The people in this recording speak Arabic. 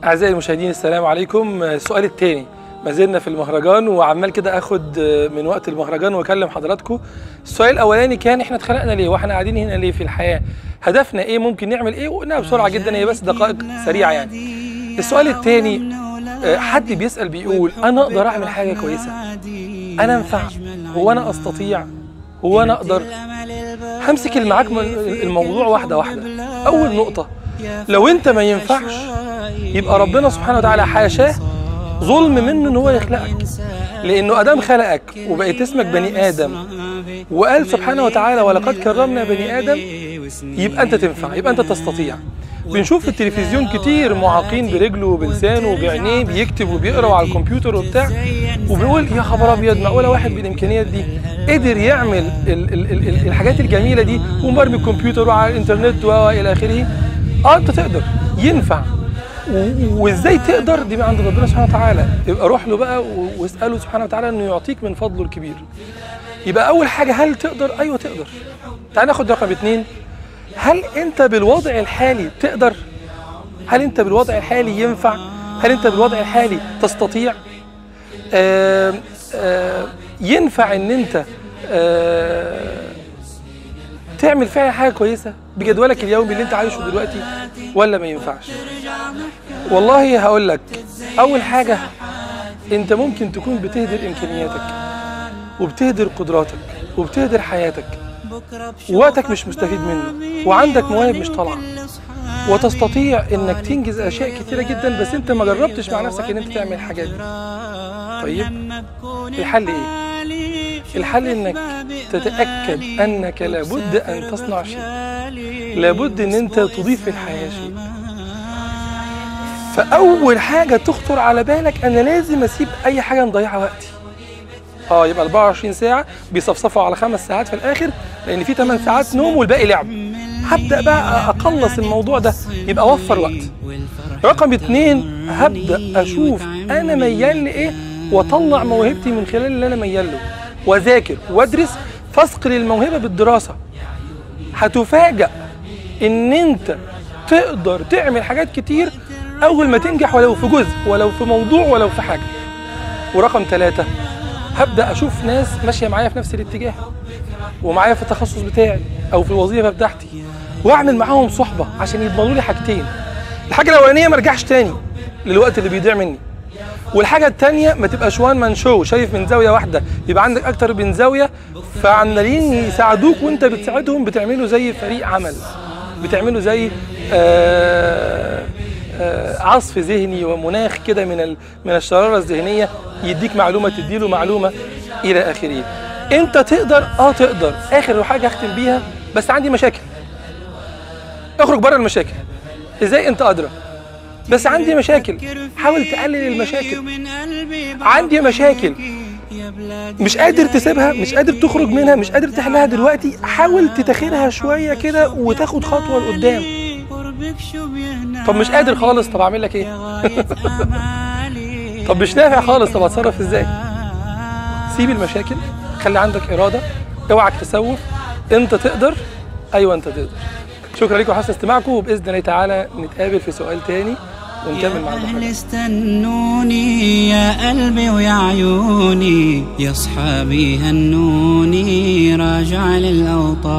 أعزائي المشاهدين السلام عليكم. السؤال الثاني، ما زلنا في المهرجان وعمال كده اخد من وقت المهرجان واكلم حضراتكم. السؤال الاولاني كان احنا اتخلقنا ليه واحنا قاعدين هنا ليه في الحياه؟ هدفنا ايه؟ ممكن نعمل ايه؟ وقلنا بسرعه جدا، هي بس دقائق سريعه يعني. السؤال الثاني، حد بيسال بيقول انا اقدر اعمل حاجه كويسه؟ انا انفع؟ هو انا استطيع؟ هو انا اقدر؟ همسك معاك الموضوع واحده واحده. اول نقطه، لو انت ما ينفعش يبقى ربنا سبحانه وتعالى حاشاه ظلم منه ان هو يخلقك، لانه ادام خلقك وبقيت اسمك بني ادم وقال سبحانه وتعالى ولقد كرمنا بني ادم، يبقى انت تنفع، يبقى انت تستطيع. بنشوف في التلفزيون كتير معاقين برجله وبلسانه وبعينيه بيكتب وبيقرا على الكمبيوتر وبتاع، وبنقول يا خبر ابيض، معقوله واحد بالامكانيات دي قدر يعمل الحاجات الجميله دي ومرمي الكمبيوتر وعلى الانترنت والى اخره؟ انت تقدر، ينفع. وازاي تقدر؟ دي بقى عند ربنا سبحانه وتعالى. يبقى روح له بقى واساله سبحانه وتعالى انه يعطيك من فضله الكبير. يبقى اول حاجه، هل تقدر؟ ايوه تقدر. تعال ناخد رقم 2، هل انت بالوضع الحالي تقدر؟ هل انت بالوضع الحالي ينفع؟ هل انت بالوضع الحالي تستطيع؟ ينفع ان انت تعمل فعلا حاجه كويسه بجدولك اليومي اللي انت عايشه دلوقتي، ولا ما ينفعش؟ والله هقول لك، اول حاجه انت ممكن تكون بتهدر امكانياتك وبتهدر قدراتك وبتهدر حياتك، ووقتك مش مستفيد منه، وعندك مواهب مش طالعه، وتستطيع انك تنجز اشياء كتيره جدا، بس انت ما جربتش مع نفسك ان انت تعمل الحاجات دي. طيب الحل ايه؟ الحل انك تتاكد انك لابد ان تصنع شيء، لابد ان انت تضيف في الحياه شيء. فاول حاجه تخطر على بالك، انا لازم اسيب اي حاجه نضيع وقتي. يبقى 24 ساعه بيصفصفوا على 5 ساعات في الاخر، لان في 8 ساعات نوم والباقي لعب. هبدا بقى اقلص الموضوع ده، يبقى اوفر وقت. رقم 2، هبدا اشوف انا ميال لايه واطلع موهبتي من خلال اللي انا ميال له، واذاكر وادرس، فاثقل الموهبه بالدراسه. هتفاجأ ان انت تقدر تعمل حاجات كتير اول ما تنجح، ولو في جزء ولو في موضوع ولو في حاجه. ورقم 3، هبدا اشوف ناس ماشيه معايا في نفس الاتجاه ومعايا في التخصص بتاعي او في الوظيفه بتاعتي، واعمل معاهم صحبه عشان يضمنوا لي حاجتين. الحاجه الاولانيه، ما ارجعش تاني للوقت اللي بيضيع مني. والحاجه الثانيه، ما تبقاش وان مان شو، شايف من زاويه واحده، يبقى عندك اكتر من زاويه فعمالين يساعدوك وانت بتساعدهم، بتعملوا زي فريق عمل، بتعملوا زي عصف ذهني ومناخ كده من الشراره الذهنيه، يديك معلومه تديله معلومه الى اخره. انت تقدر، تقدر. اخر حاجه اختم بيها، بس عندي مشاكل. اخرج بره المشاكل. ازاي؟ انت ادرى. بس عندي مشاكل، حاول تقلل المشاكل. عندي مشاكل مش قادر تسيبها، مش قادر تخرج منها، مش قادر تحلها دلوقتي، حاول تتاخرها شويه كده وتاخد خطوه لقدام. طب مش قادر خالص، طب اعمل لك ايه؟ طب مش نافع خالص، طب اتصرف ازاي؟ سيب المشاكل، خلي عندك اراده، اوعك تسوف. انت تقدر، ايوه انت تقدر. شكرا لكم وحسن استماعكم، وباذن الله تعالى نتقابل في سؤال تاني ونكمل مع المحاضرة. يا أهل استنوني، يا قلبي ويا عيوني، يا أصحابي هنوني، راجع للأوطان.